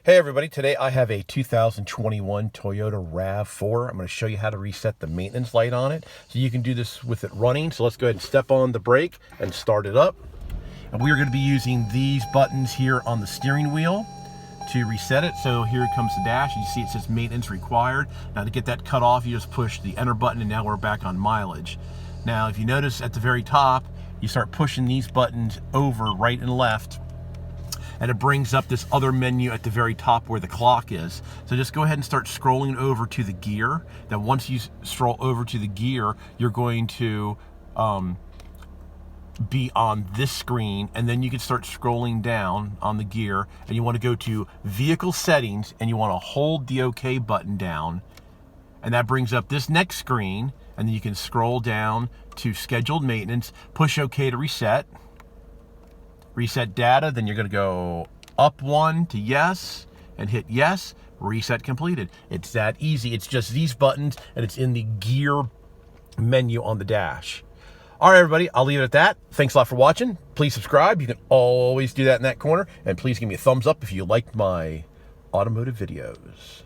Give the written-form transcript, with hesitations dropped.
Hey everybody, today I have a 2021 Toyota RAV4. I'm going to show you how to reset the maintenance light on it. So you can do this with it running. So let's go ahead and step on the brake and start it up. And we are going to be using these buttons here on the steering wheel to reset it. So here comes the dash. You see it says maintenance required. Now to get that cut off, you just push the enter button and now we're back on mileage. Now if you notice at the very top, you start pushing these buttons over right and left, and it brings up this other menu at the very top where the clock is. So just go ahead and start scrolling over to the gear. Then once you scroll over to the gear, you're going to be on this screen, and then you can start scrolling down on the gear, and you want to go to vehicle settings, and you want to hold the OK button down, and that brings up this next screen, and then you can scroll down to scheduled maintenance, push OK to reset data, then you're going to go up one to yes and hit yes. Reset completed. It's that easy. It's just these buttons, and it's in the gear menu on the dash. All right, everybody, I'll leave it at that. Thanks a lot for watching. Please subscribe. You can always do that in that corner, and please give me a thumbs up if you liked my automotive videos.